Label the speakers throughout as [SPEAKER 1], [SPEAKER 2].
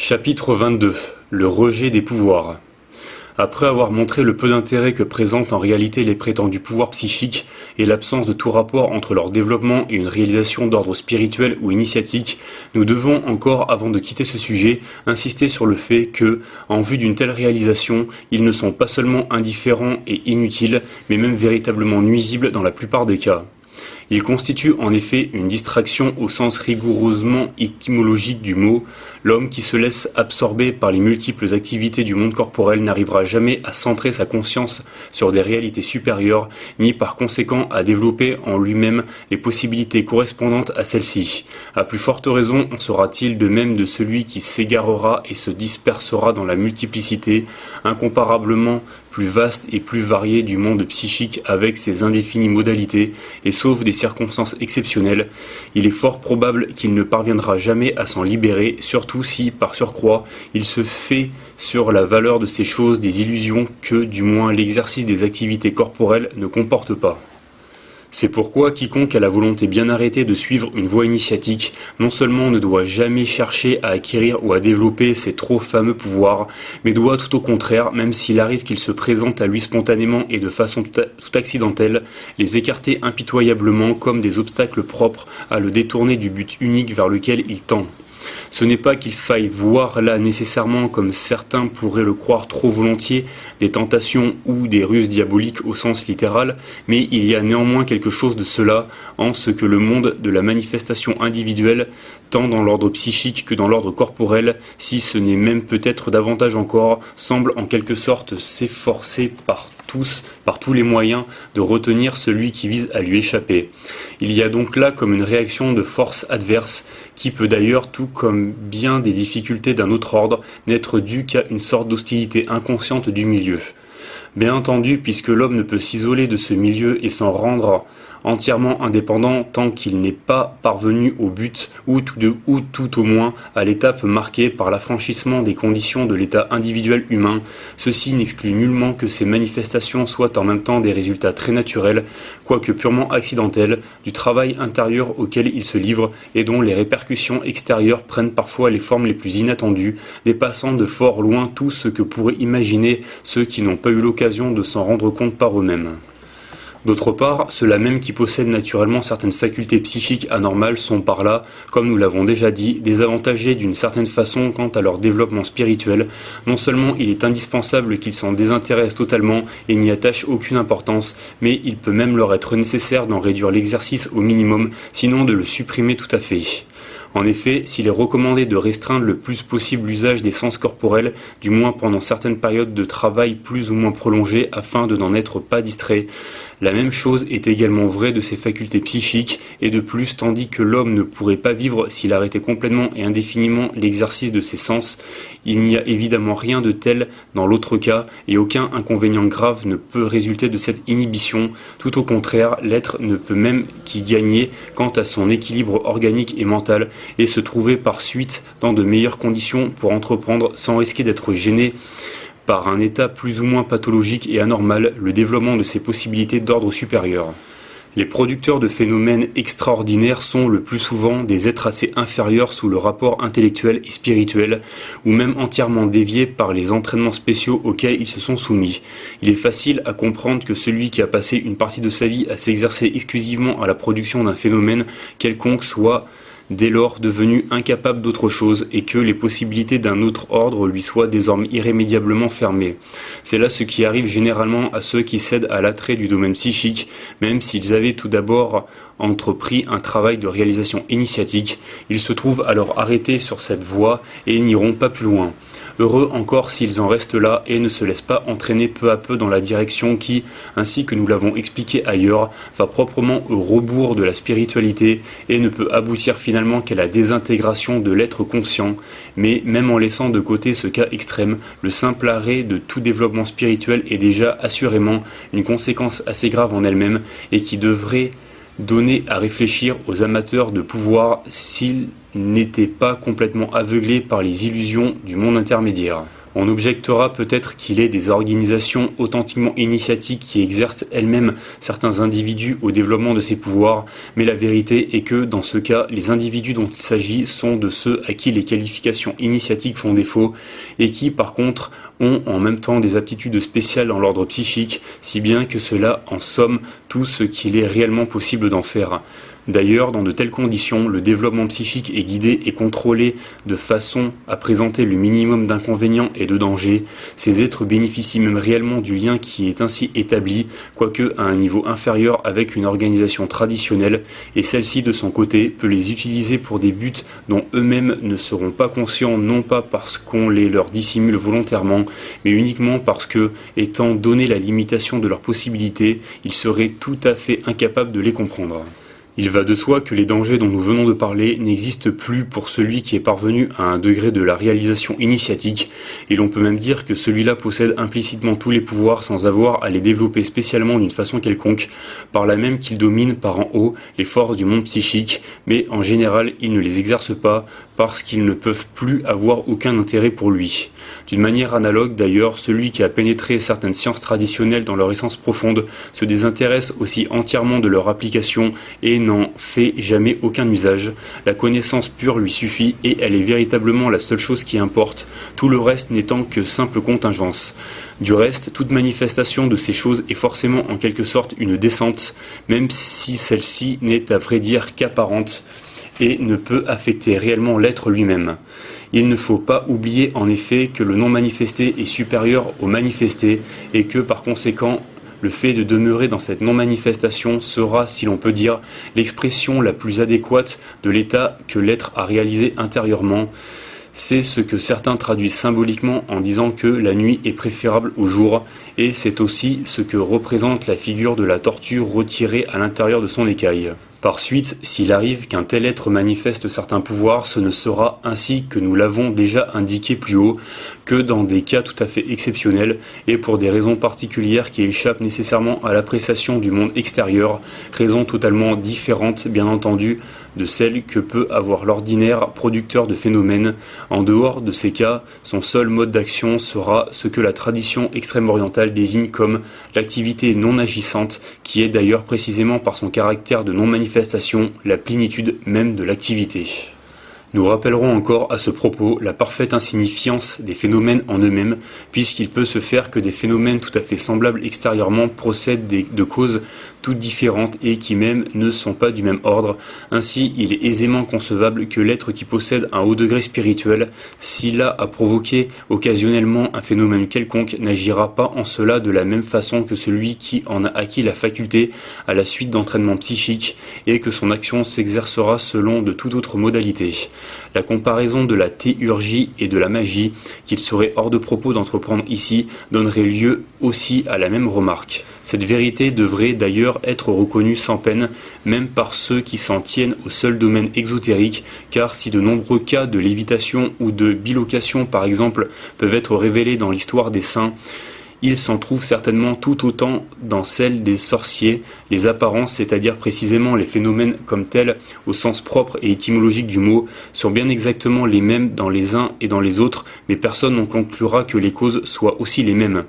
[SPEAKER 1] Chapitre 22. Le rejet des pouvoirs. Après avoir montré le peu d'intérêt que présentent en réalité les prétendus pouvoirs psychiques et l'absence de tout rapport entre leur développement et une réalisation d'ordre spirituel ou initiatique, nous devons encore, avant de quitter ce sujet, insister sur le fait que, en vue d'une telle réalisation, ils ne sont pas seulement indifférents et inutiles, mais même véritablement nuisibles dans la plupart des cas. Il constitue en effet une distraction au sens rigoureusement étymologique du mot. L'homme qui se laisse absorber par les multiples activités du monde corporel n'arrivera jamais à centrer sa conscience sur des réalités supérieures, ni par conséquent à développer en lui-même les possibilités correspondantes à celles-ci. À plus forte raison en sera-t-il de même de celui qui s'égarera et se dispersera dans la multiplicité, incomparablement plus vaste et plus variée du monde psychique avec ses indéfinies modalités, et sauf des circonstances exceptionnelles, il est fort probable qu'il ne parviendra jamais à s'en libérer, surtout si, par surcroît, il se fait sur la valeur de ces choses des illusions que, du moins, l'exercice des activités corporelles ne comporte pas. C'est pourquoi quiconque a la volonté bien arrêtée de suivre une voie initiatique, non seulement ne doit jamais chercher à acquérir ou à développer ces trop fameux pouvoirs, mais doit tout au contraire, même s'il arrive qu'ils se présentent à lui spontanément et de façon tout accidentelle, les écarter impitoyablement comme des obstacles propres à le détourner du but unique vers lequel il tend. Ce n'est pas qu'il faille voir là nécessairement, comme certains pourraient le croire trop volontiers, des tentations ou des ruses diaboliques au sens littéral, mais il y a néanmoins quelque chose de cela en ce que le monde de la manifestation individuelle, tant dans l'ordre psychique que dans l'ordre corporel, si ce n'est même peut-être davantage encore, semble en quelque sorte s'efforcer par tous les moyens de retenir celui qui vise à lui échapper. Il y a donc là comme une réaction de force adverse qui peut d'ailleurs, tout comme bien des difficultés d'un autre ordre, n'être due qu'à une sorte d'hostilité inconsciente du milieu. Bien entendu, puisque l'homme ne peut s'isoler de ce milieu et s'en rendre entièrement indépendant tant qu'il n'est pas parvenu au but ou tout au moins à l'étape marquée par l'affranchissement des conditions de l'état individuel humain, ceci n'exclut nullement que ces manifestations soient en même temps des résultats très naturels, quoique purement accidentels, du travail intérieur auquel il se livre et dont les répercussions extérieures prennent parfois les formes les plus inattendues, dépassant de fort loin tout ce que pourraient imaginer ceux qui n'ont pas eu l'occasion de s'en rendre compte par eux-mêmes. D'autre part, ceux-là même qui possèdent naturellement certaines facultés psychiques anormales sont par là, comme nous l'avons déjà dit, désavantagés d'une certaine façon quant à leur développement spirituel. Non seulement il est indispensable qu'ils s'en désintéressent totalement et n'y attachent aucune importance, mais il peut même leur être nécessaire d'en réduire l'exercice au minimum, sinon de le supprimer tout à fait. En effet, s'il est recommandé de restreindre le plus possible l'usage des sens corporels, du moins pendant certaines périodes de travail plus ou moins prolongées afin de n'en être pas distrait, la même chose est également vraie de ses facultés psychiques, et de plus, tandis que l'homme ne pourrait pas vivre s'il arrêtait complètement et indéfiniment l'exercice de ses sens, il n'y a évidemment rien de tel dans l'autre cas, et aucun inconvénient grave ne peut résulter de cette inhibition. Tout au contraire, l'être ne peut même qu'y gagner quant à son équilibre organique et mental, et se trouver par suite dans de meilleures conditions pour entreprendre sans risquer d'être gêné par un état plus ou moins pathologique et anormal, le développement de ses possibilités d'ordre supérieur. Les producteurs de phénomènes extraordinaires sont le plus souvent des êtres assez inférieurs sous le rapport intellectuel et spirituel, ou même entièrement déviés par les entraînements spéciaux auxquels ils se sont soumis. Il est facile à comprendre que celui qui a passé une partie de sa vie à s'exercer exclusivement à la production d'un phénomène quelconque soit dès lors devenu incapable d'autre chose et que les possibilités d'un autre ordre lui soient désormais irrémédiablement fermées. C'est là ce qui arrive généralement à ceux qui cèdent à l'attrait du domaine psychique, même s'ils avaient tout d'abord entrepris un travail de réalisation initiatique, ils se trouvent alors arrêtés sur cette voie et n'iront pas plus loin. Heureux encore s'ils en restent là et ne se laissent pas entraîner peu à peu dans la direction qui, ainsi que nous l'avons expliqué ailleurs, va proprement au rebours de la spiritualité et ne peut aboutir finalement qu'à la désintégration de l'être conscient, mais même en laissant de côté ce cas extrême, le simple arrêt de tout développement spirituel est déjà assurément une conséquence assez grave en elle-même et qui devrait donner à réfléchir aux amateurs de pouvoir s'ils n'étaient pas complètement aveuglés par les illusions du monde intermédiaire. On objectera peut-être qu'il est des organisations authentiquement initiatiques qui exercent elles-mêmes certains individus au développement de ces pouvoirs, mais la vérité est que, dans ce cas, les individus dont il s'agit sont de ceux à qui les qualifications initiatiques font défaut, et qui, par contre, ont en même temps des aptitudes spéciales dans l'ordre psychique, si bien que cela en somme tout ce qu'il est réellement possible d'en faire. D'ailleurs, dans de telles conditions, le développement psychique est guidé et contrôlé de façon à présenter le minimum d'inconvénients et de dangers. Ces êtres bénéficient même réellement du lien qui est ainsi établi, quoique à un niveau inférieur avec une organisation traditionnelle, et celle-ci de son côté peut les utiliser pour des buts dont eux-mêmes ne seront pas conscients, non pas parce qu'on les leur dissimule volontairement, mais uniquement parce que, étant donné la limitation de leurs possibilités, ils seraient tout à fait incapables de les comprendre. Il va de soi que les dangers dont nous venons de parler n'existent plus pour celui qui est parvenu à un degré de la réalisation initiatique, et l'on peut même dire que celui-là possède implicitement tous les pouvoirs sans avoir à les développer spécialement d'une façon quelconque, par là même qu'il domine par en haut les forces du monde psychique, mais en général il ne les exerce pas parce qu'ils ne peuvent plus avoir aucun intérêt pour lui. D'une manière analogue d'ailleurs, celui qui a pénétré certaines sciences traditionnelles dans leur essence profonde se désintéresse aussi entièrement de leur application et n'en fait jamais aucun usage. La connaissance pure lui suffit et elle est véritablement la seule chose qui importe, tout le reste n'étant que simple contingence. Du reste, toute manifestation de ces choses est forcément en quelque sorte une descente, même si celle-ci n'est à vrai dire qu'apparente et ne peut affecter réellement l'être lui-même. Il ne faut pas oublier en effet que le non manifesté est supérieur au manifesté et que par conséquent, le fait de demeurer dans cette non-manifestation sera, si l'on peut dire, l'expression la plus adéquate de l'état que l'être a réalisé intérieurement. C'est ce que certains traduisent symboliquement en disant que la nuit est préférable au jour, et c'est aussi ce que représente la figure de la tortue retirée à l'intérieur de son écaille. Par suite, s'il arrive qu'un tel être manifeste certains pouvoirs, ce ne sera ainsi que nous l'avons déjà indiqué plus haut, que dans des cas tout à fait exceptionnels et pour des raisons particulières qui échappent nécessairement à l'appréciation du monde extérieur, raisons totalement différentes bien entendu de celles que peut avoir l'ordinaire producteur de phénomènes. En dehors de ces cas, son seul mode d'action sera ce que la tradition extrême-orientale désigne comme l'activité non agissante, qui est d'ailleurs précisément par son caractère de non-manifestation la plénitude même de l'activité. Nous rappellerons encore à ce propos la parfaite insignifiance des phénomènes en eux-mêmes, puisqu'il peut se faire que des phénomènes tout à fait semblables extérieurement procèdent de causes toutes différentes et qui même ne sont pas du même ordre. Ainsi, il est aisément concevable que l'être qui possède un haut degré spirituel, s'il a à provoquer occasionnellement un phénomène quelconque, n'agira pas en cela de la même façon que celui qui en a acquis la faculté à la suite d'entraînements psychiques et que son action s'exercera selon de toute autre modalité. La comparaison de la théurgie et de la magie, qu'il serait hors de propos d'entreprendre ici, donnerait lieu aussi à la même remarque. Cette vérité devrait d'ailleurs être reconnue sans peine, même par ceux qui s'en tiennent au seul domaine exotérique, car si de nombreux cas de lévitation ou de bilocation par exemple peuvent être révélés dans l'histoire des saints, il s'en trouve certainement tout autant dans celle des sorciers. Les apparences, c'est-à-dire précisément les phénomènes comme tels, au sens propre et étymologique du mot, sont bien exactement les mêmes dans les uns et dans les autres, mais personne n'en conclura que les causes soient aussi les mêmes.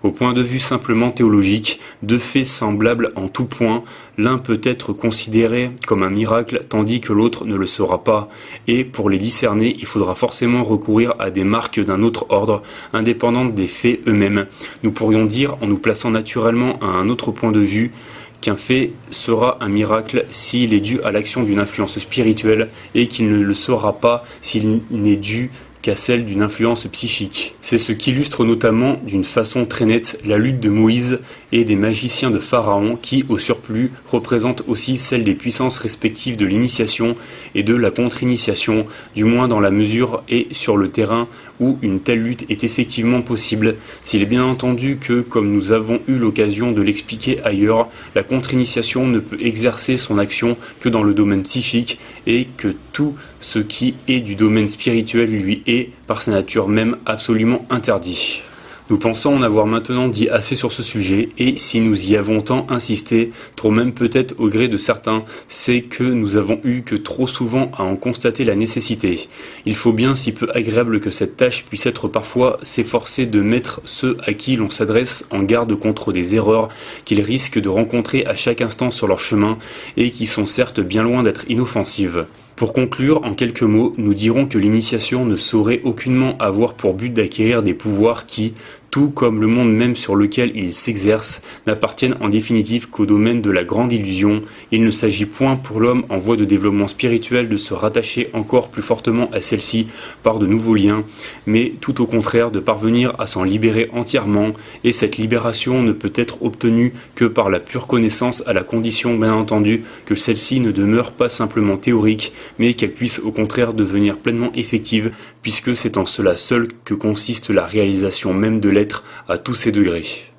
[SPEAKER 1] Au point de vue simplement théologique, deux faits semblables en tout point, l'un peut être considéré comme un miracle tandis que l'autre ne le sera pas, et pour les discerner, il faudra forcément recourir à des marques d'un autre ordre, indépendantes des faits eux-mêmes. Nous pourrions dire, en nous plaçant naturellement à un autre point de vue, qu'un fait sera un miracle s'il est dû à l'action d'une influence spirituelle et qu'il ne le sera pas s'il n'est dû qu'à celle d'une influence psychique. C'est ce qu'illustre notamment d'une façon très nette la lutte de Moïse et des magiciens de Pharaon qui, au surplus, représentent aussi celle des puissances respectives de l'initiation et de la contre-initiation, du moins dans la mesure et sur le terrain où une telle lutte est effectivement possible, s'il est bien entendu que, comme nous avons eu l'occasion de l'expliquer ailleurs, la contre-initiation ne peut exercer son action que dans le domaine psychique et que tout ce qui est du domaine spirituel lui est, par sa nature même, absolument interdit. Nous pensons en avoir maintenant dit assez sur ce sujet, et si nous y avons tant insisté, trop même peut-être au gré de certains, c'est que nous avons eu que trop souvent à en constater la nécessité. Il faut bien, si peu agréable que cette tâche puisse être parfois, s'efforcer de mettre ceux à qui l'on s'adresse en garde contre des erreurs qu'ils risquent de rencontrer à chaque instant sur leur chemin, et qui sont certes bien loin d'être inoffensives. Pour conclure, en quelques mots, nous dirons que l'initiation ne saurait aucunement avoir pour but d'acquérir des pouvoirs qui, tout comme le monde même sur lequel ils s'exercent, n'appartiennent en définitive qu'au domaine de la grande illusion. Il ne s'agit point pour l'homme en voie de développement spirituel de se rattacher encore plus fortement à celle-ci par de nouveaux liens, mais tout au contraire de parvenir à s'en libérer entièrement, et cette libération ne peut être obtenue que par la pure connaissance, à la condition bien entendu que celle-ci ne demeure pas simplement théorique, mais qu'elle puisse au contraire devenir pleinement effective, puisque c'est en cela seul que consiste la réalisation même de l'être à tous ses degrés.